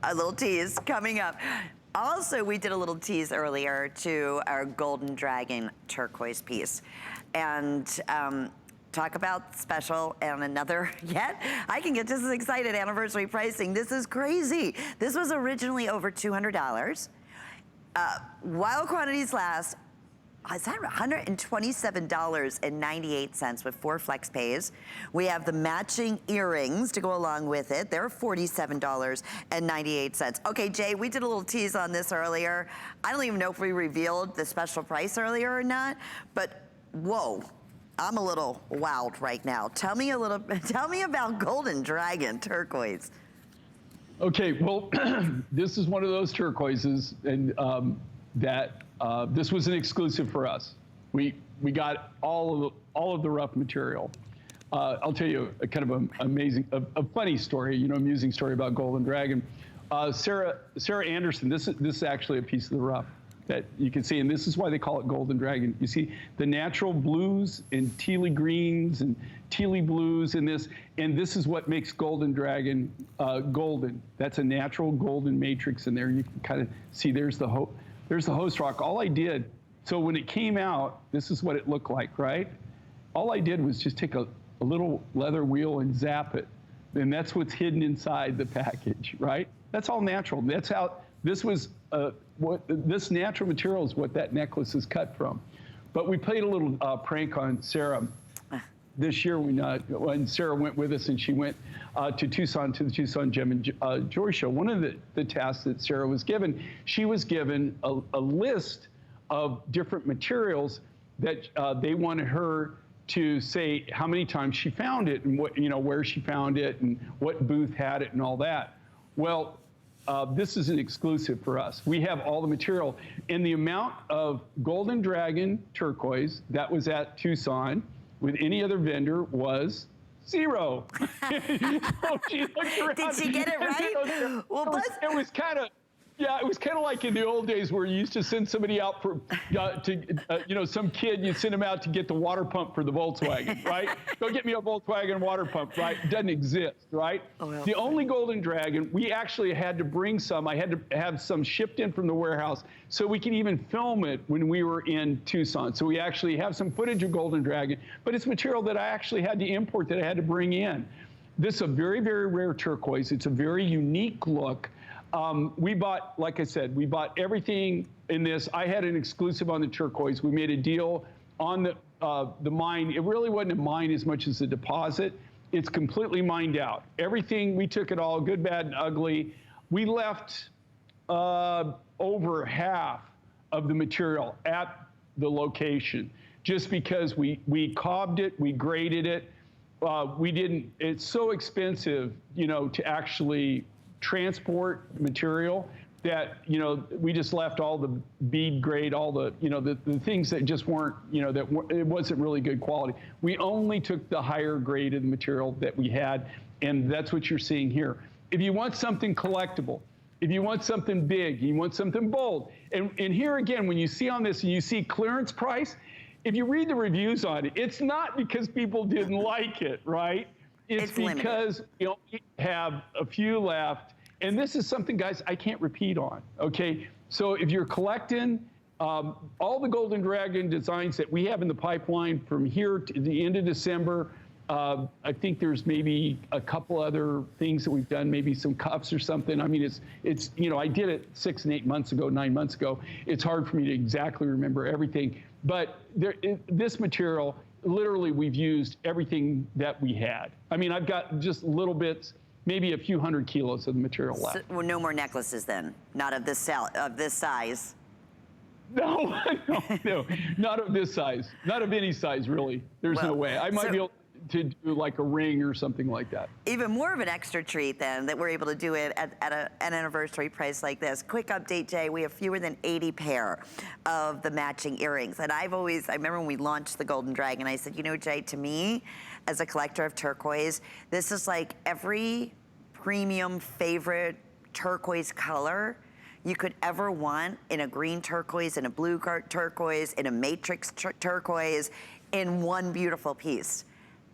a little tease coming up. Also, we did a little tease earlier to our Golden Dragon turquoise piece. And talk about special and another yet. I can get just as excited. Anniversary pricing. This is crazy. This was originally over $200. While quantities last, is that $127.98 with 4 flex pays. We have the matching earrings to go along with it. They're $47.98. Okay, Jay, we did a little tease on this earlier. I don't even know if we revealed the special price earlier or not, but whoa, I'm a little wowed right now. Tell me about Golden Dragon turquoise. Okay, well, this is one of those turquoises, and this was an exclusive for us. We got all of the rough material. I'll tell you a kind of an amazing, a funny story, amusing story about Golden Dragon. Sarah Anderson, this is actually a piece of the rough that you can see, and this is why they call it Golden Dragon. You see the natural blues and tealy greens and tealy blues in this, and this is what makes Golden Dragon golden. That's a natural golden matrix in there. You can kind of see there's the host rock. All I did, so when it came out, this is what it looked like, right? All I did was just take a little leather wheel and zap it. And that's what's hidden inside the package, right? That's all natural. That's how, this was, this natural material is what that necklace is cut from. But we played a little prank on Sarah this year when Sarah went with us, and she went to Tucson, to the Tucson Gem and Joy Show. One of the tasks that Sarah was given, she was given a list of different materials that they wanted her to say how many times she found it and what, where she found it and what booth had it and all that. Well, this is an exclusive for us. We have all the material, and the amount of Golden Dragon turquoise that was at Tucson with any other vendor was 0. Did she get it right? It was kind of, yeah, it was kind of like in the old days where you used to send somebody out for, some kid, you send him out to get the water pump for the Volkswagen, right? Go get me a Volkswagen water pump, right? It doesn't exist, right? The only Golden Dragon, we actually had to bring some. I had to have some shipped in from the warehouse so we could even film it when we were in Tucson. So we actually have some footage of Golden Dragon, but it's material that I actually had to import, that I had to bring in. This is a very, very rare turquoise. It's a very unique look. We bought, like I said, we bought everything in this. I had an exclusive on the turquoise. We made a deal on the mine. It really wasn't a mine as much as a deposit. It's completely mined out. Everything, we took it all, good, bad, and ugly. We left over half of the material at the location just because we cobbed it, we graded it. It's so expensive, to actually transport material that, we just left all the bead grade, all the, the things that just weren't, it wasn't really good quality. We only took the higher grade of the material that we had, and that's what you're seeing here. If you want something collectible, if you want something big, you want something bold, and here again, when you see on this and you see clearance price, if you read the reviews on it, it's not because people didn't like it, right? It's because we only have a few left. And this is something, guys, I can't repeat on, okay? So if you're collecting all the Golden Dragon designs that we have in the pipeline from here to the end of December, I think there's maybe a couple other things that we've done, maybe some cups or something. I mean, it's I did it 6 and 8 months ago, 9 months ago. It's hard for me to exactly remember everything. But this material, literally, we've used everything that we had. I mean, I've got just little bits maybe a few hundred kilos of the material left. So, well, no more necklaces then, not of this size. No, no, not of this size. Not of any size, really. There's no way. I might be able to do like a ring or something like that. Even more of an extra treat then, that we're able to do it at an anniversary price like this. Quick update, Jay, we have fewer than 80 pair of the matching earrings. And I remember when we launched the Golden Dragon, I said, you know, Jay, to me, as a collector of turquoise, this is like every premium favorite turquoise color you could ever want, in a green turquoise, in a blue turquoise, in a matrix turquoise, in one beautiful piece.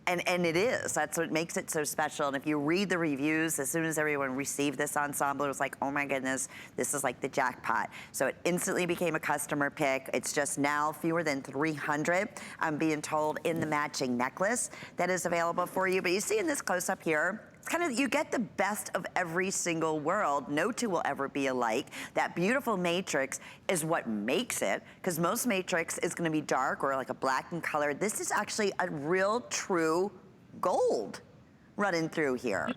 And it is. That's what makes it so special. And if you read the reviews, as soon as everyone received this ensemble, it was like, oh my goodness, this is like the jackpot. So it instantly became a customer pick. It's just now fewer than 300, I'm being told, in the matching necklace that is available for you. But you see in this close-up here, it's kind of, you get the best of every single world. No two will ever be alike. That beautiful matrix is what makes it, because most matrix is going to be dark or like a black in color. This is actually a real, true gold running through here.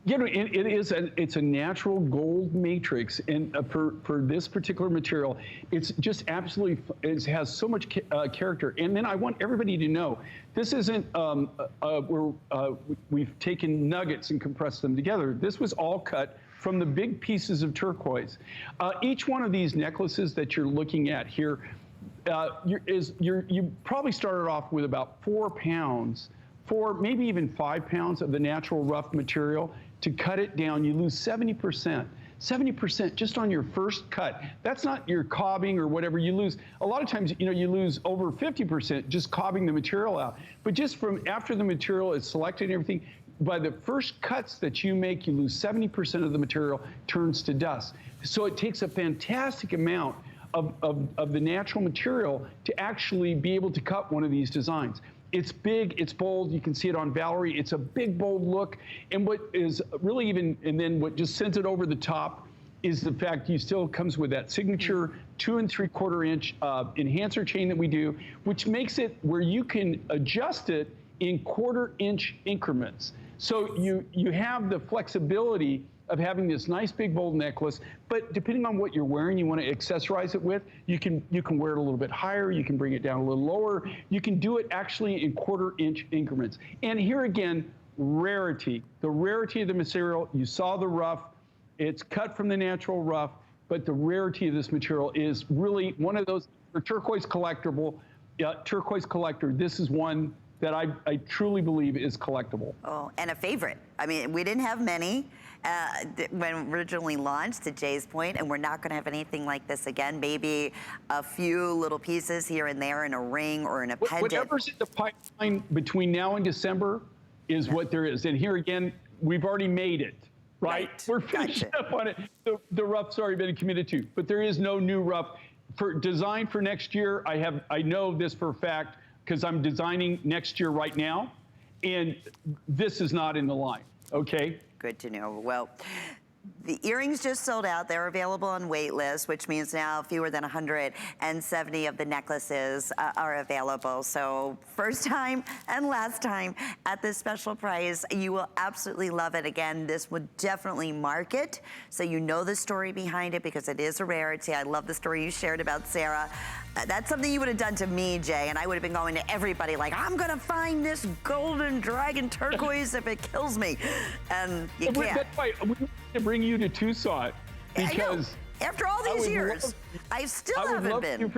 You know, it's a natural gold matrix, and for this particular material, it's just absolutely, it has so much character. And then I want everybody to know, this isn't we've taken nuggets and compressed them together. This was all cut from the big pieces of turquoise. Each one of these necklaces that you're looking at here, you probably started off with about 4 pounds, maybe even 5 pounds of the natural rough material. To cut it down, you lose 70%. 70% just on your first cut. That's not your cobbing or whatever. You lose, a lot of times, you know, you lose over 50% just cobbing the material out. But just from after the material is selected and everything, by the first cuts that you make, you lose 70% of the material turns to dust. So it takes a fantastic amount of the natural material to actually be able to cut one of these designs. It's big, it's bold, you can see it on Valerie. It's a big, bold look. And what is really even, and then what just sends it over the top is the fact you still comes with that signature 2 3/4 inch enhancer chain that we do, which makes it where you can adjust it in 1/4 inch increments. So you have the flexibility of having this nice big bold necklace, but depending on what you're wearing, you want to accessorize it with, you can wear it a little bit higher, you can bring it down a little lower, you can do it actually in 1/4 inch increments. And here again, rarity, the rarity of the material. You saw the rough, it's cut from the natural rough, but the rarity of this material is really one of those, for turquoise collectible, turquoise collector, this is one that I truly believe is collectible. Oh, and a favorite. I mean, we didn't have many when originally launched, to Jay's point, and we're not going to have anything like this again. Maybe a few little pieces here and there in a ring or in a pendant. Whatever's in the pipeline between now and December is what there is. And here again, we've already made it, right? We're finishing up on it. The rough's already been committed to, but there is no new rough. For design for next year, I know this for a fact because I'm designing next year right now, and this is not in the line, okay? Good to know. Well, the earrings just sold out. They're available on wait list, which means now fewer than 170 of the necklaces are available. So first time and last time at this special price. You will absolutely love it. Again, this would definitely mark it, so you know the story behind it, because it is a rarity. I love the story you shared about Sarah. That's something you would have done to me, Jay, and I would have been going to everybody like, I'm gonna find this golden dragon turquoise if it kills me. And you can't. That's why we need to bring you to Tucson, because after all these years, I still haven't been.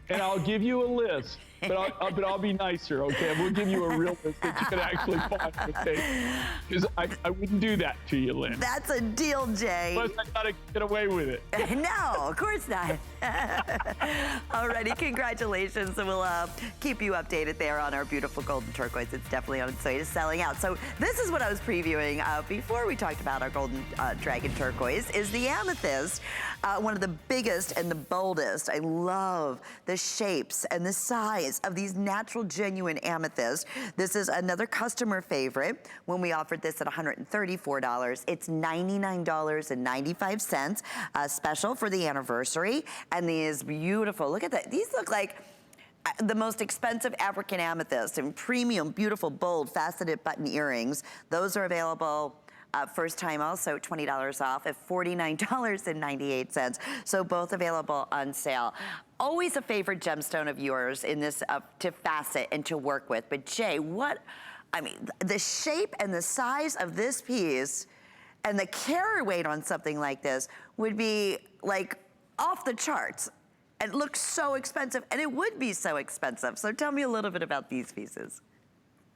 And I'll give you a list, but I'll be nicer, okay? We'll give you a real list that you can actually find, okay? Because I wouldn't do that to you, Lynn. That's a deal, Jay. Plus, I gotta get away with it. No, of course not. Alrighty, congratulations. And we'll keep you updated there on our beautiful golden turquoise. It's definitely on its way to selling out. So this is what I was previewing before we talked about our golden dragon turquoise, is the amethyst. One of the biggest and the boldest. I love the shapes and the size of these natural, genuine amethysts. This is another customer favorite. When we offered this at $134, it's $99.95, special for the anniversary. And these beautiful, look at that. These look like the most expensive African amethyst and premium, beautiful, bold, faceted button earrings. Those are available first time also $20 off at $49.98. So both available on sale. Always a favorite gemstone of yours in this to facet and to work with. But Jay, the shape and the size of this piece and the carry weight on something like this would be like off the charts. It looks so expensive, and it would be so expensive. So tell me a little bit about these pieces.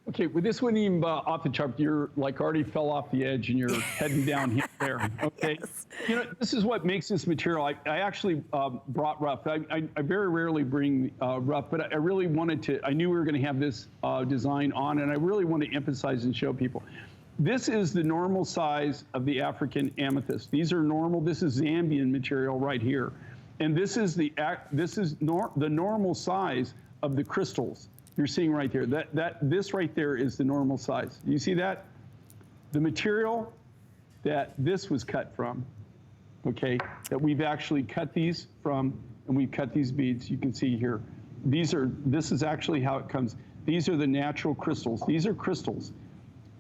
Okay, well, this wouldn't even off the chart. You're like already fell off the edge and you're heading down here there, okay? Yes. You know, this is what makes this material. I actually brought rough. I very rarely bring rough, but I really wanted to, I knew we were gonna have this design on, and I really want to emphasize and show people. This is the normal size of the African amethyst. These are normal, this is Zambian material right here. And this is the normal size of the crystals you're seeing right there. This right there is the normal size. You see that? The material that this was cut from, okay, that we've actually cut these from, and we've cut these beads, you can see here. This is actually how it comes. These are the natural crystals. These are crystals.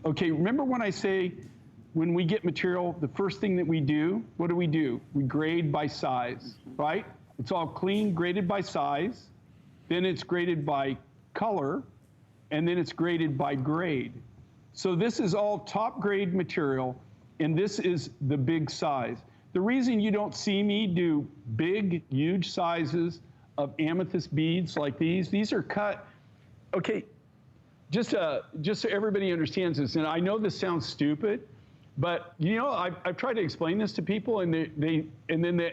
Okay, remember when I say, when we get material, the first thing that we do, what do? We grade by size, right? It's all clean, graded by size. Then it's graded by color, and then it's graded by grade. So this is all top grade material, and this is the big size. The reason you don't see me do big, huge sizes of amethyst beads like these are cut, okay, just so everybody understands this, and I know this sounds stupid, but you know, I've tried to explain this to people, and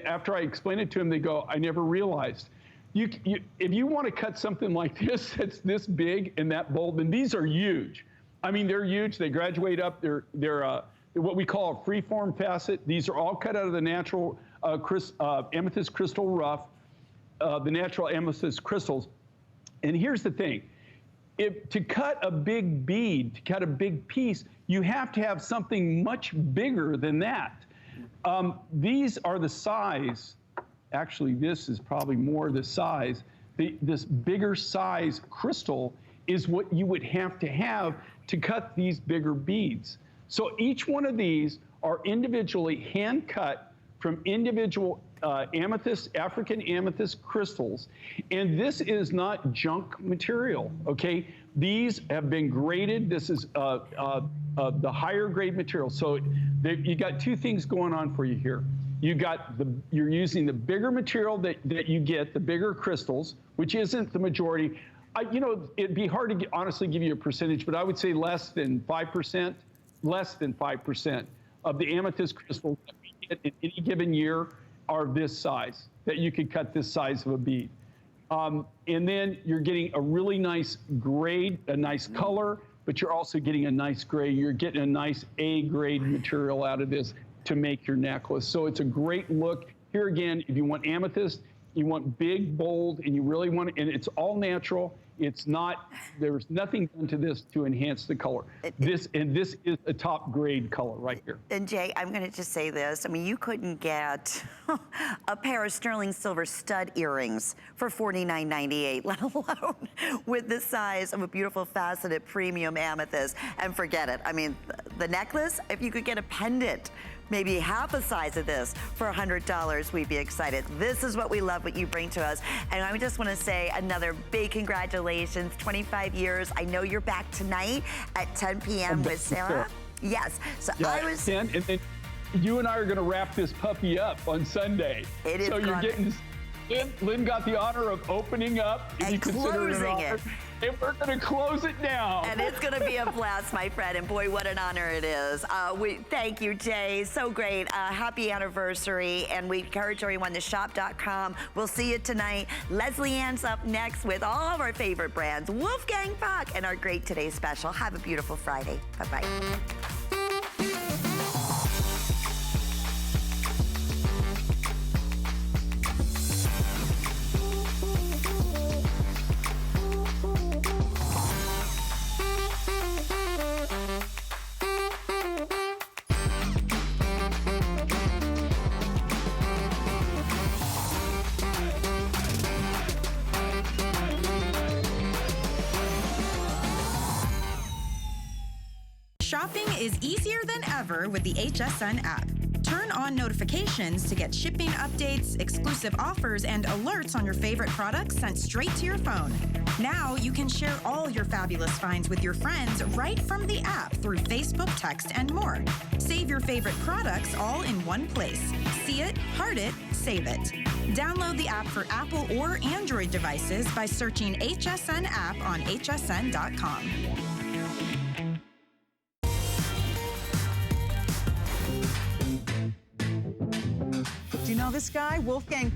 after I explain it to them, they go, I never realized. If you want to cut something like this that's this big and that bold, then these are huge. I mean, they're huge. They graduate up. They're what we call a freeform facet. These are all cut out of the natural amethyst crystal rough, the natural amethyst crystals. And here's the thing. To cut a big bead, to cut a big piece, you have to have something much bigger than that. These are the size. Actually, this is probably more the size. This bigger size crystal is what you would have to cut these bigger beads. So each one of these are individually hand cut from individual African amethyst crystals. And this is not junk material, okay? These have been graded. This is the higher grade material. So you got two things going on for you here. You're using the bigger material that you get, the bigger crystals, which isn't the majority. You know, it'd be hard to honestly give you a percentage, but I would say less than 5% of the amethyst crystals that we get in any given year are this size, that you could cut this size of a bead. And then you're getting a really nice grade, a nice color, but you're also getting a nice grade. You're getting a nice A grade material out of this to make your necklace. So it's a great look. Here again, if you want amethyst, you want big, bold, and you really want it, and it's all natural. It's not, there's nothing done to this to enhance the color. This is a top grade color right here. And Jay, I'm gonna just say this. I mean, you couldn't get a pair of sterling silver stud earrings for $49.98, let alone with the size of a beautiful faceted premium amethyst. And forget it. I mean, the necklace, if you could get a pendant, maybe half a size of this for $100, we'd be excited. This is what we love, what you bring to us. And I just want to say another big congratulations, 25 years. I know you're back tonight at 10 p.m. with Sarah. Yes, so yeah, I was... 10, and then you and I are gonna wrap this puppy up on Sunday. It is. So you're getting, Lynn got the honor of opening up. And closing it. And we're gonna close it down. And it's gonna be a blast, my friend, and boy, what an honor it is. Thank you, Jay, so great. Happy anniversary, and we encourage everyone to shop.com. We'll see you tonight. Leslie Ann's up next with all of our favorite brands, Wolfgang Puck, and our great Today Special. Have a beautiful Friday. Bye-bye. Shopping is easier than ever with the HSN app. Turn on notifications to get shipping updates, exclusive offers, and alerts on your favorite products sent straight to your phone. Now you can share all your fabulous finds with your friends right from the app through Facebook, text, and more. Save your favorite products all in one place. See it, heart it, save it. Download the app for Apple or Android devices by searching HSN app on hsn.com. Do you know this guy? Wolfgang